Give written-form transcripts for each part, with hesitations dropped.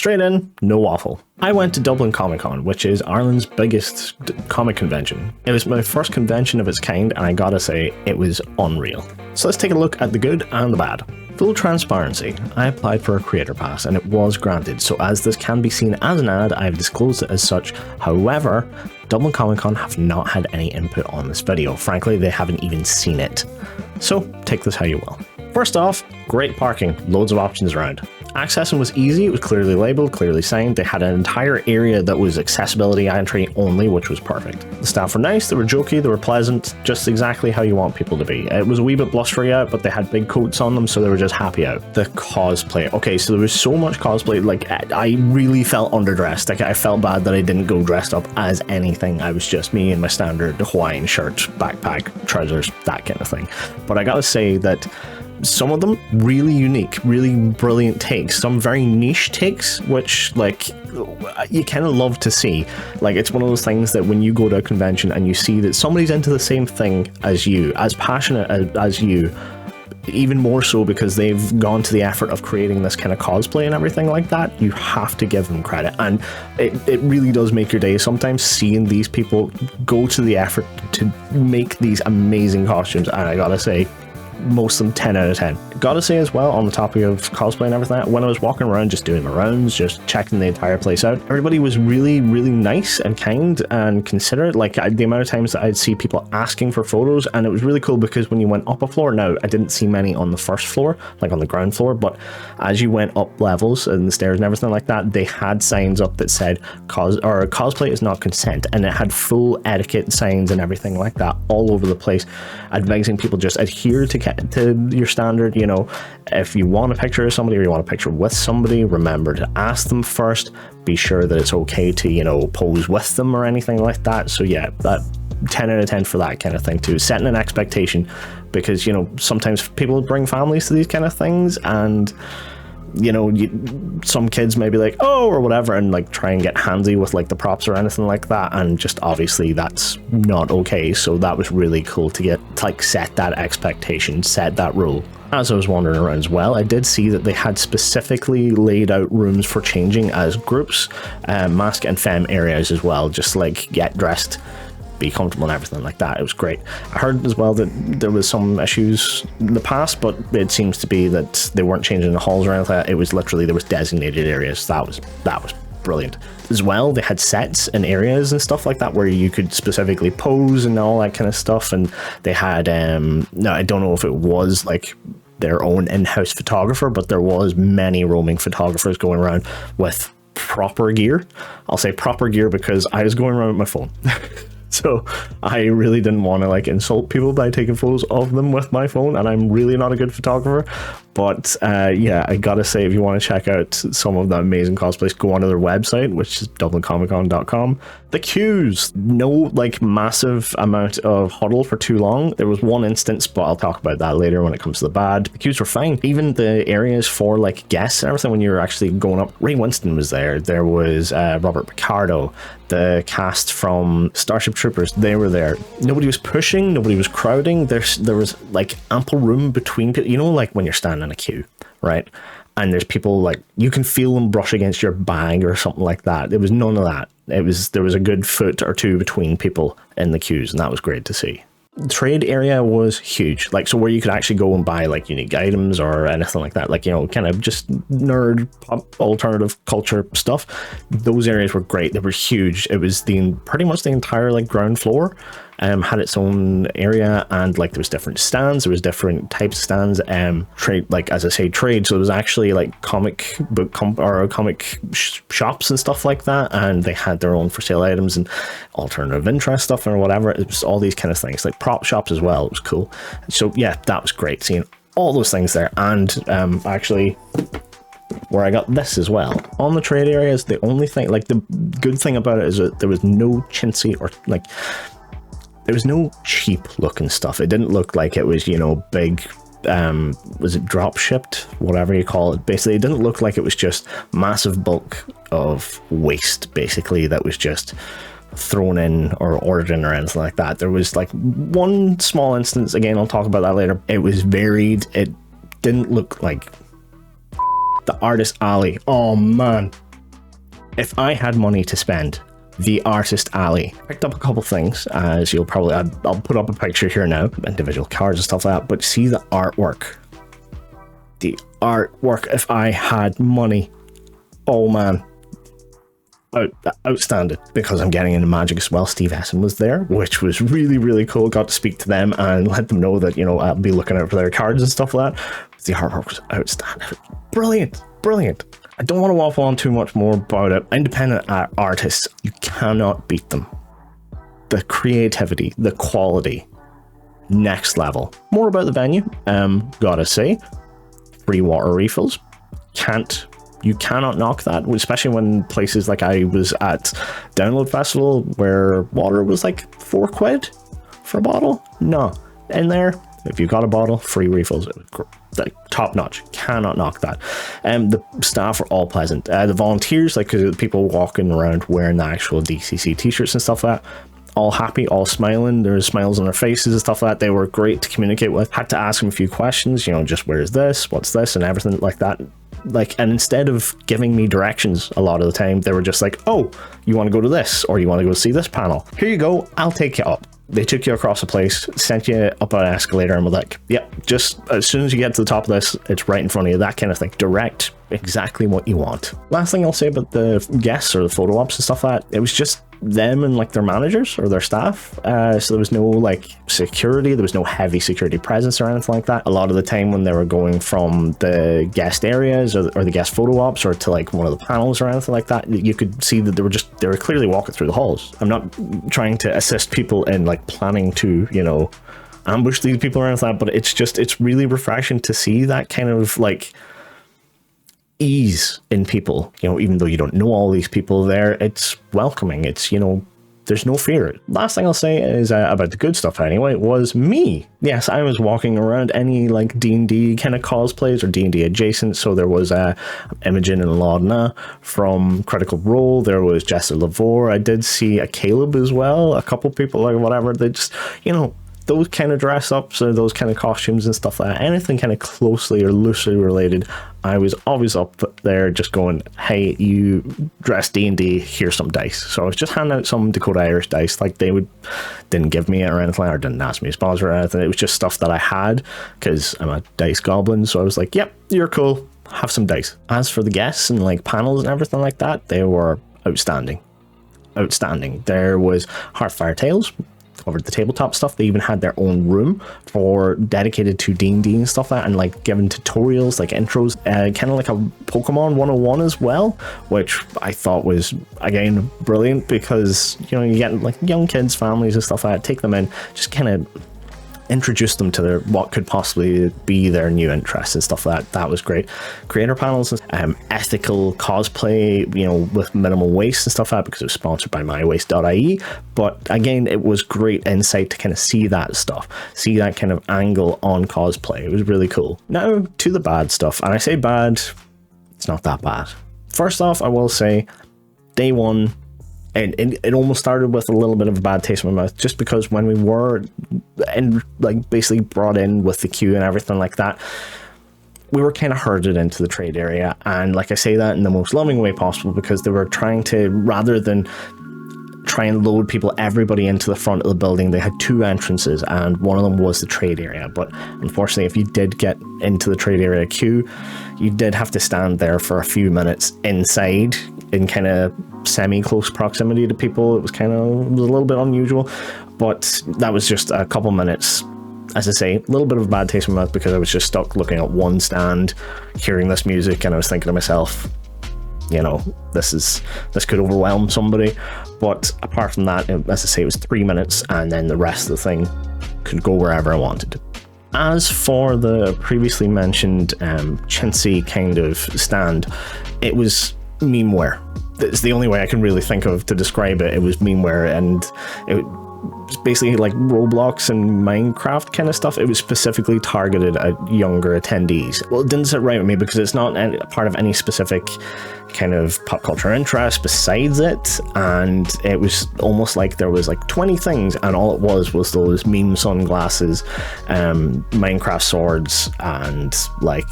Straight in, no waffle. I went to Dublin Comic Con, which is Ireland's biggest comic convention. It was my first convention of its kind, and I gotta say, it was unreal. So let's take a look at the good and the bad. Full transparency, I applied for a creator pass and it was granted, so as this can be seen as an ad, I have disclosed it as such. However, Dublin Comic Con have not had any input on this video. Frankly, they haven't even seen it. So take this how you will. First off, great parking, loads of options around. Accessing was easy, it was clearly labelled, clearly signed. They had an entire area that was accessibility entry only, which was perfect. The staff were nice, they were jokey, they were pleasant, just exactly how you want people to be. It was a wee bit blustery out, but they had big coats on them, so they were just happy out. The cosplay. Okay, so there was so much cosplay, like, I really felt underdressed. Like, I felt bad that I didn't go dressed up as anything. I was just me in my standard Hawaiian shirt, backpack, trousers, that kind of thing. But I gotta say that some of them really unique, really brilliant takes, some very niche takes, which like you kind of love to see. Like, it's one of those things that when you go to a convention and you see that somebody's into the same thing as you, as passionate as you, even more so because they've gone to the effort of creating this kind of cosplay and everything like that, you have to give them credit. And it really does make your day sometimes seeing these people go to the effort to make these amazing costumes. And I gotta say, most of them 10 out of 10. Gotta say as well, on the topic of cosplay and everything, when I was walking around just doing my rounds, just checking the entire place out, everybody was really, really nice and kind and considerate. Like, the amount of times that I'd see people asking for photos, and it was really cool because when you went up a floor, now I didn't see many on the first floor, like on the ground floor, but as you went up levels and the stairs and everything like that, they had signs up that said cosplay is not consent, and it had full etiquette signs and everything like that all over the place, advising people just adhere to your standard. You know, if you want a picture of somebody or you want a picture with somebody, remember to ask them first, be sure that it's okay to, you know, pose with them or anything like that. So yeah, that 10 out of 10 for that kind of thing too, setting an expectation, because, you know, sometimes people bring families to these kind of things, and you know, some kids may be like, oh, or whatever, and like try and get handsy with like the props or anything like that, and just obviously that's not okay. So that was really cool to get to like set that expectation, set that rule. As I was wandering around as well, I did see that they had specifically laid out rooms for changing as groups, mask and femme areas as well, just like get dressed, be comfortable and everything like that. It was great. I heard as well that there was some issues in the past, but it seems to be that they weren't changing the halls or anything like that. It was literally, there was designated areas. That was brilliant. As well, they had sets and areas and stuff like that where you could specifically pose and all that kind of stuff, and they had no, I don't know if it was like their own in-house photographer, but there was many roaming photographers going around with proper gear. I'll say proper gear because I was going around with my phone. So I really didn't want to like insult people by taking photos of them with my phone, and I'm really not a good photographer. But yeah, I gotta say, if you want to check out some of the amazing cosplays, go onto their website, which is DublinComicCon.com. The queues, no like massive amount of huddle for too long. There was one instance, but I'll talk about that later when it comes to the bad. The queues were fine. Even the areas for like guests and everything, when you were actually going up, Ray Winston was there. There was Robert Picardo, the cast from Starship Troopers, they were there. Nobody was pushing, nobody was crowding. There was like ample room between people. You know, like when you're standing in a queue, right? And there's people like, you can feel them brush against your bag or something like that. There was none of that. There was a good foot or two between people in the queues, and that was great to see. The trade area was huge, like, so where you could actually go and buy like unique items or anything like that, like, you know, kind of just nerd pop alternative culture stuff. Those areas were great. They were huge. It was pretty much the entire like ground floor had its own area, and like there was different stands, there was different types of stands, trade, like as I say, trade, so it was actually like comic book shops and stuff like that, and they had their own for sale items and alternative interest stuff or whatever. It was all these kind of things, like prop shops as well. It was cool. So yeah, that was great seeing all those things there. And actually, where I got this as well, on the trade areas, the only thing, like the good thing about it is that there was no chintzy or like there was no cheap looking stuff. It didn't look like it was, you know, big, was it drop shipped, whatever you call it. Basically, it didn't look like it was just massive bulk of waste, basically, that was just thrown in or ordered in or anything like that. There was like one small instance, again, I'll talk about that later. It was varied. It didn't look like the Artist Alley. Oh man, If I had money to spend, the artist alley. Picked up a couple things, as you'll probably, I'll put up a picture here now, individual cards and stuff like that, but see the artwork. The artwork, if I had money, oh man, outstanding. Because I'm getting into Magic as well, Steve Essen was there, which was really, really cool. Got to speak to them and let them know that, you know, I'll be looking out for their cards and stuff like that. The artwork was outstanding. Brilliant, brilliant. I don't want to waffle on too much more about it. Independent artists, you cannot beat them. The creativity, the quality, next level. More about the venue, gotta say, free water refills. You cannot knock that, especially when places like I was at Download Festival where water was like £4 for a bottle. No, in there, if you got a bottle, free refills. It was like top notch. Cannot knock that. The staff are all pleasant. The volunteers, like the people walking around wearing the actual DCC t-shirts and stuff like that, all happy, all smiling. There's smiles on their faces and stuff like that. They were great to communicate with. Had to ask them a few questions, you know, just where's this, what's this, and everything like that. Like, and instead of giving me directions a lot of the time, they were just like, oh, you want to go to this, or you want to go see this panel? Here you go, I'll take you up. They took you across the place, sent you up an escalator, and were like, yep, just as soon as you get to the top of this, it's right in front of you, that kind of thing. Direct, exactly what you want. Last thing I'll say about the guests or the photo ops and stuff like that, it was just them and like their managers or their staff. So there was no like security, there was no heavy security presence or anything like that. A lot of the time when they were going from the guest areas or the guest photo ops or to like one of the panels or anything like that, you could see that they were clearly walking through the halls. I'm not trying to assist people in like planning to, you know, ambush these people or anything like that, but it's really refreshing to see that kind of like ease in people, you know, even though you don't know all these people there. It's welcoming. It's, you know, there's no fear. Last thing I'll say is about the good stuff anyway, was me. Yes, I was walking around any like D&D kind of cosplays or D&D adjacent. So there was Imogen and Laudna from Critical Role. There was Jessa Lavore. I did see a Caleb as well. A couple people like whatever. They just, you know, those kind of dress ups or those kind of costumes and stuff like that, anything kind of closely or loosely related, I was always up there just going, hey, you dress D&D, here's some dice. So I was just handing out some Dakota Irish dice. Like didn't give me it or anything, or didn't ask me to sponsor or anything. It was just stuff that I had because I'm a dice goblin. So I was like, yep, you're cool, have some dice. As for the guests and like panels and everything like that, they were outstanding. There was Hearthfire Tales, covered the tabletop stuff. They even had their own room for dedicated to D&D and stuff like that, and like giving tutorials, like intros, kind of like a Pokemon 101 as well, which I thought was again brilliant because, you know, you get like young kids, families and stuff like that, take them in, just kind of introduce them to what could possibly be their new interests and stuff like that. That was great. Creator panels, ethical cosplay, you know, with minimal waste and stuff like that, because it was sponsored by mywaste.ie. But again, it was great insight to kind of see that stuff, see that kind of angle on cosplay. It was really cool. Now to the bad stuff, and I say bad, it's not that bad. First off, I will say day one, and it almost started with a little bit of a bad taste in my mouth, just because when we were like basically brought in with the queue and everything like that, we were kind of herded into the trade area. And like I say that in the most loving way possible, because they were trying to, rather than try and load everybody into the front of the building, they had two entrances, and one of them was the trade area. But unfortunately, if you did get into the trade area queue, you did have to stand there for a few minutes inside in kind of semi-close proximity to people. It was a little bit unusual, but that was just a couple minutes. As I say, a little bit of a bad taste in my mouth because I was just stuck looking at one stand, hearing this music, and I was thinking to myself, you know, this could overwhelm somebody. But apart from that, as I say, it was 3 minutes, and then the rest of the thing could go wherever I wanted. As for the previously mentioned chintzy kind of stand, it was memeware. It's the only way I can really think of to describe it. It was memeware, and it was basically like Roblox and Minecraft kind of stuff. It was specifically targeted at younger attendees. Well, it didn't sit right with me because it's not part of any specific kind of pop culture interest besides it, and it was almost like there was like 20 things, and all it was those meme sunglasses, Minecraft swords, and like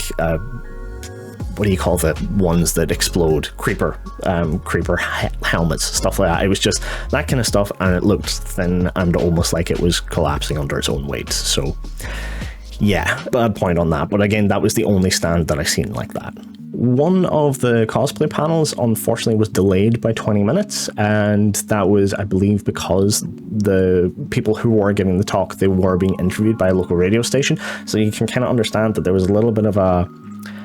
what do you call the ones that explode? Creeper helmets, stuff like that. It was just that kind of stuff, and it looked thin and almost like it was collapsing under its own weight. So yeah, bad point on that. But again, that was the only stand that I seen like that. One of the cosplay panels, unfortunately, was delayed by 20 minutes, and that was, I believe, because the people who were giving the talk, they were being interviewed by a local radio station, so you can kind of understand that there was a little bit of a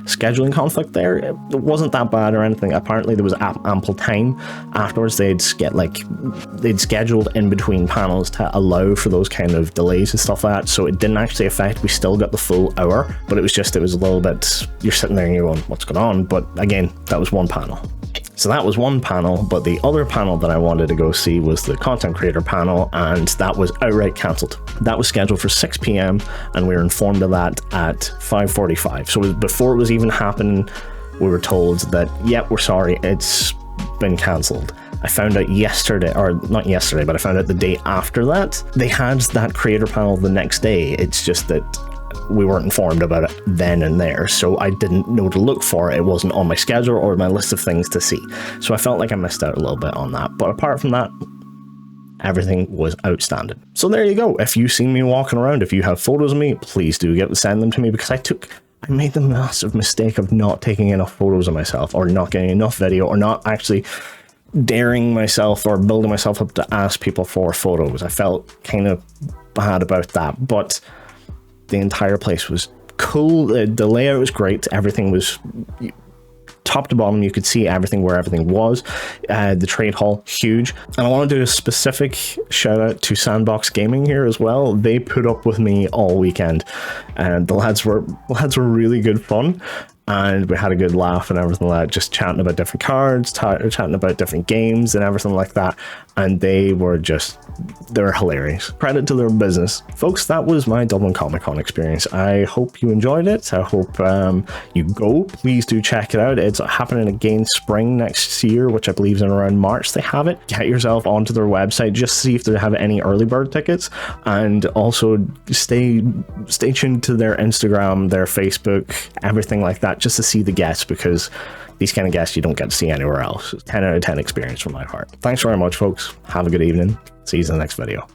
scheduling conflict there. It wasn't that bad or anything. Apparently there was ample time afterwards. They'd scheduled in between panels to allow for those kind of delays and stuff like that, so it didn't actually affect. We still got the full hour, but it was a little bit, you're sitting there and you're going, what's going on? But again, that was one panel. So that was one panel, but the other panel that I wanted to go see was the content creator panel, and that was outright cancelled. That was scheduled for 6 p.m. and we were informed of that at 5:45. So before it was even happening, we were told that, yep, we're sorry, it's been cancelled. I found out yesterday, or not yesterday, but I found out the day after that. They had that creator panel the next day. It's just that we weren't informed about it then and there, so I didn't know to look for it. It wasn't on my schedule or my list of things to see, so I felt like I missed out a little bit on that. But apart from that, everything was outstanding. So there you go. If you've seen me walking around, if you have photos of me, please do send them to me, because I made the massive mistake of not taking enough photos of myself, or not getting enough video, or not actually daring myself or building myself up to ask people for photos. I felt kind of bad about that, but the entire place was cool. The layout was great. Everything was top to bottom. You could see everything where everything was. The trade hall, huge. And I want to do a specific shout out to Sandbox Gaming here as well. They put up with me all weekend, and the lads were really good fun. And we had a good laugh and everything like that, just chatting about different cards, chatting about different games and everything like that. And they're hilarious. Credit to their business. Folks, that was my Dublin Comic Con experience. I hope you enjoyed it. I hope you go. Please do check it out. It's happening again spring next year, which I believe is in around March they have it. Get yourself onto their website, just see if they have any early bird tickets. And also stay tuned to their Instagram, their Facebook, everything like that, just to see the guests, because these kind of guests you don't get to see anywhere else. 10 out of 10 experience from my heart. Thanks very much, folks. Have a good evening. See you in the next video.